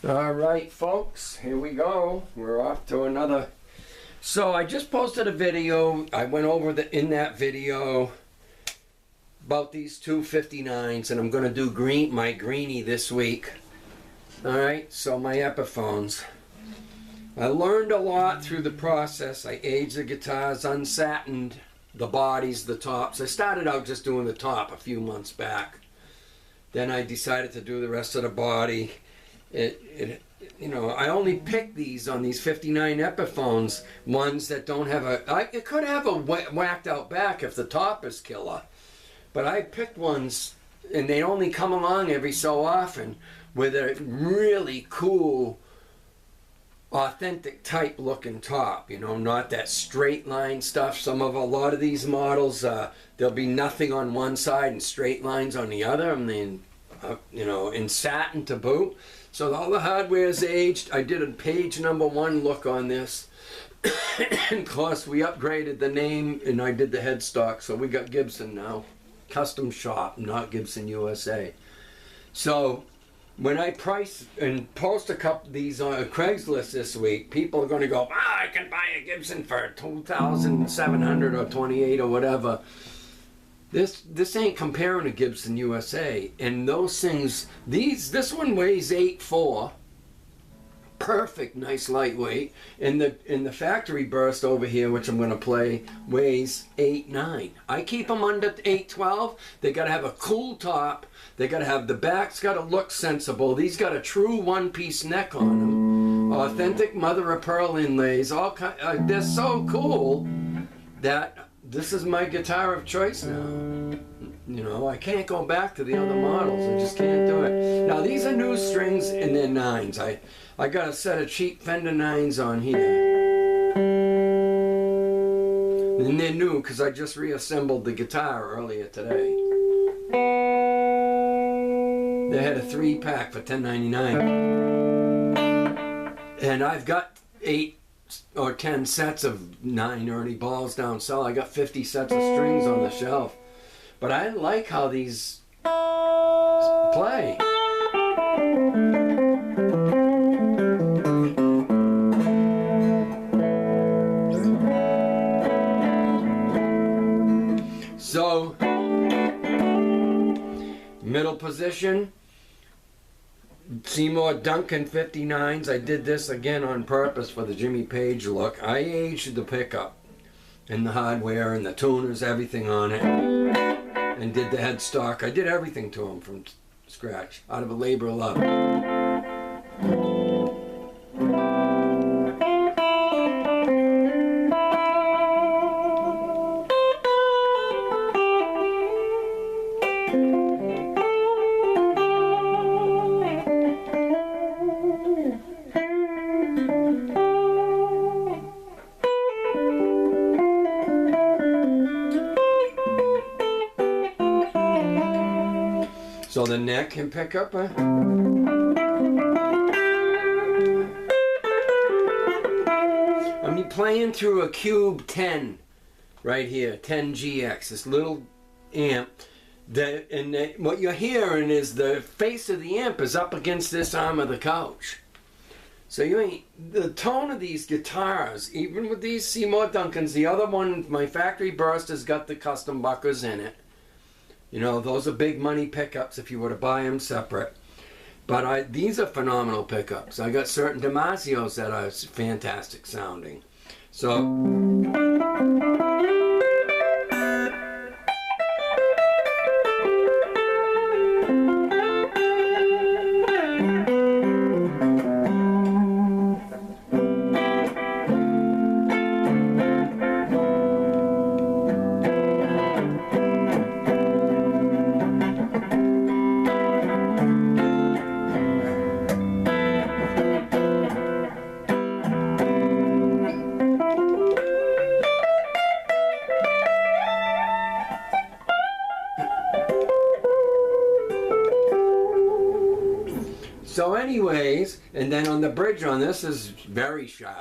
All right, folks, here we go. We're off to another. So I just posted a video. I went over in that video about these two 59s, and I'm going to do my greenie this week. All right, so my Epiphones. I learned a lot through the process. I aged the guitars, unsatined the bodies, the tops. I started out just doing the top a few months back. Then I decided to do the rest of the body. You know, I only picked these on these 59 Epiphones, ones that don't have it could have a whacked out back if the top is killer. But I picked ones, and they only come along every so often, with a really cool, authentic type looking top, you know, not that straight line stuff. A lot of these models, there'll be nothing on one side and straight lines on the other. I mean, you know, in satin to boot. So all the hardware is aged. I did a page #1 look on this. And of course we upgraded the name and I did the headstock. So we got Gibson now. Custom Shop, not Gibson USA. So when I price and post a couple of these on Craigslist this week, people are going to go, I can buy a Gibson for $2,700 or $28 or whatever. This ain't comparing to Gibson USA. And those things, this one weighs 8.4. Perfect, nice lightweight. And the factory burst over here, which I'm going to play, weighs 8.9. I keep them under 8.12. They got to have a cool top. They got to have the back's got to look sensible. These got a true one-piece neck on them. Authentic mother of pearl inlays. They're so cool that this is my guitar of choice now. You know, I can't go back to the other models. I just can't do it. Now these are new strings and they're 9s. I got a set of cheap Fender 9s on here. And they're new because I just reassembled the guitar earlier today. They had a 3-pack for $10.99. And I've got 8 or 10 sets of 9 Ernie balls down south. I got 50 sets of strings on the shelf. But I like how these play. So, middle position. Seymour Duncan 59s. I did this again on purpose for the Jimmy Page look. I aged the pickup and the hardware and the tuners, everything on it, and did the headstock. I did everything to them from scratch, out of a labor of love. So the neck can pick up a... I'm playing through a Cube 10 right here, 10GX, this little amp. What you're hearing is the face of the amp is up against this arm of the couch. So the tone of these guitars, even with these Seymour Duncans, the other one, my factory burst, has got the custom buckers in it. You know, those are big money pickups if you were to buy them separate. But these are phenomenal pickups. I got certain Damasios that are fantastic sounding. So... So anyways, and then on the bridge on this is very sharp.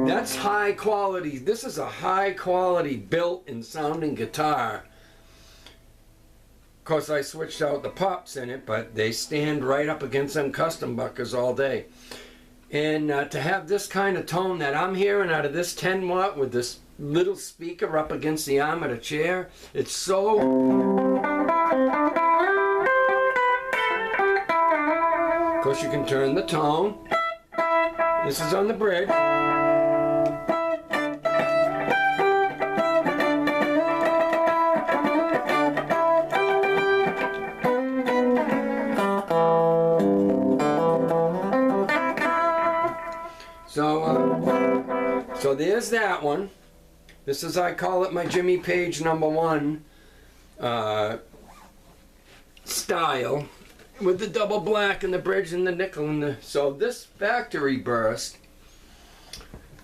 That's high quality. This is a high quality built and sounding guitar. Of course, I switched out the pops in it, but they stand right up against them custom buckers all day. And to have this kind of tone that I'm hearing out of this 10 watt with this little speaker up against the arm of the chair, it's so... Of course, you can turn the tone. This is on the bridge. So there's that one. This is, I call it my Jimmy Page #1 style, with the double black and the bridge and the nickel and the... So this factory burst,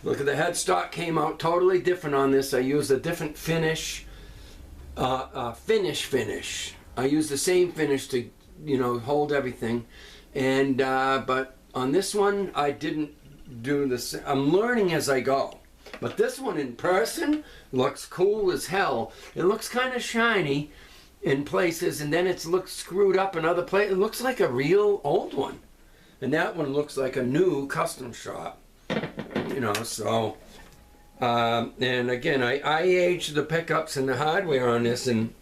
look at the headstock, came out totally different on this. I used a different finish, finish. I used the same finish to, you know, hold everything. And but on this one, I didn't do this. I'm learning as I go. But this one in person looks cool as hell. It looks kind of shiny in places, and then it looks screwed up in other places. It looks like a real old one. And that one looks like a new custom shop. You know, so... and again, I aged the pickups and the hardware on this, and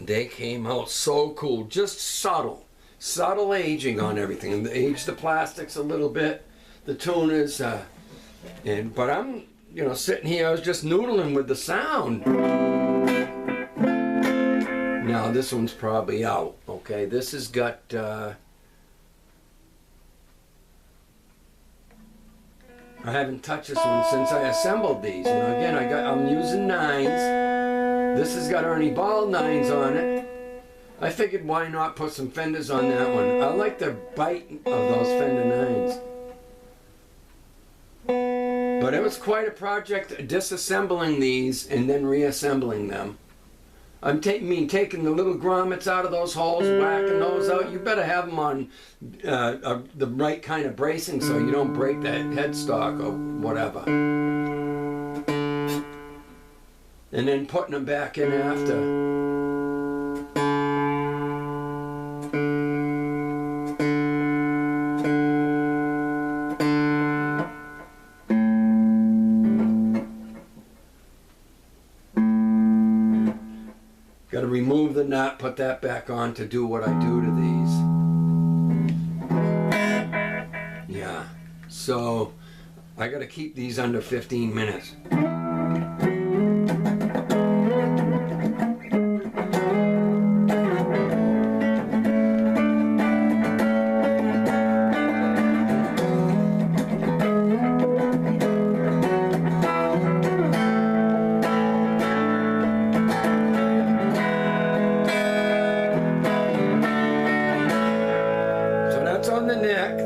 they came out so cool. Just subtle aging on everything. And aged the plastics a little bit. The tuners, but I'm, you know, sitting here, I was just noodling with the sound. Now this one's probably out, okay? This has got, I haven't touched this one since I assembled these. You know, again, I'm using 9s. This has got Ernie Ball 9s on it. I figured why not put some Fenders on that one. I like the bite of those Fender 9s. But it was quite a project disassembling these and then reassembling them. I'm taking the little grommets out of those holes, whacking those out. You better have them on the right kind of bracing so you don't break that headstock or whatever. And then putting them back in after. Got to remove the nut, put that back on to do what I do to these. Yeah, so I got to keep these under 15 minutes.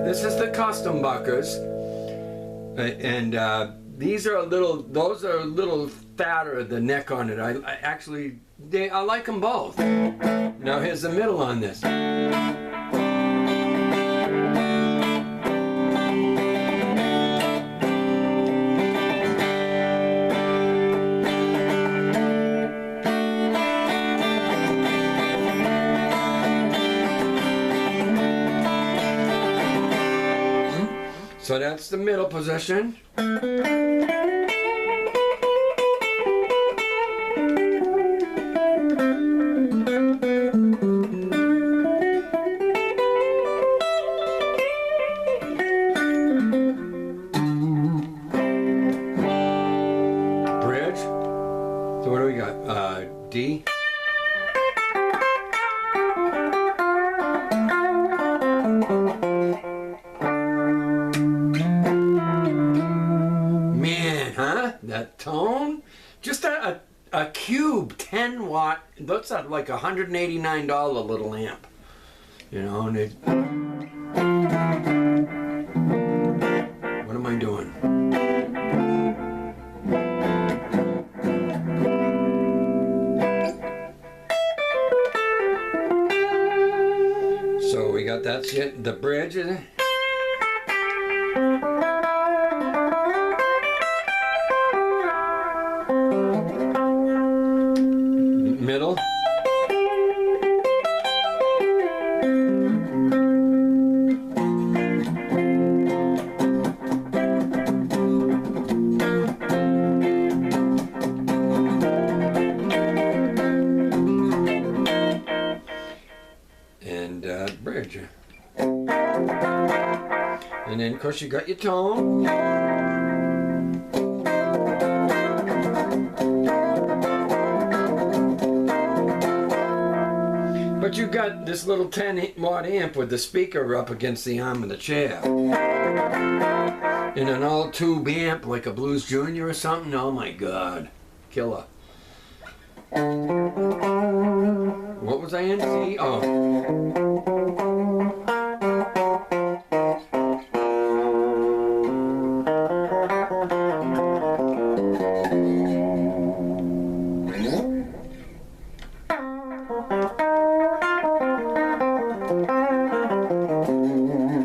This is the custom buckers, and these are those are a little fatter, the neck on it. I like them both. Now here's the middle on this. So that's the middle position. Bridge. So what do we got? D. That tone, just a cube 10 watt. That's like $189 little amp, you know. And it, what am I doing? So we got that shit. The bridge is. Middle. major. And then, of course, you got your tone. But you got this little 10 watt amp with the speaker up against the arm of the chair. And an all tube amp like a Blues Junior or something. Oh my God. Killer. What was I in? C? Oh.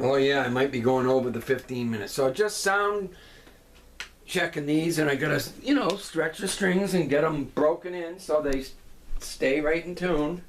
Oh yeah, I might be going over the 15 minutes. So just sound checking these, and I gotta, you know, stretch the strings and get them broken in so they stay right in tune.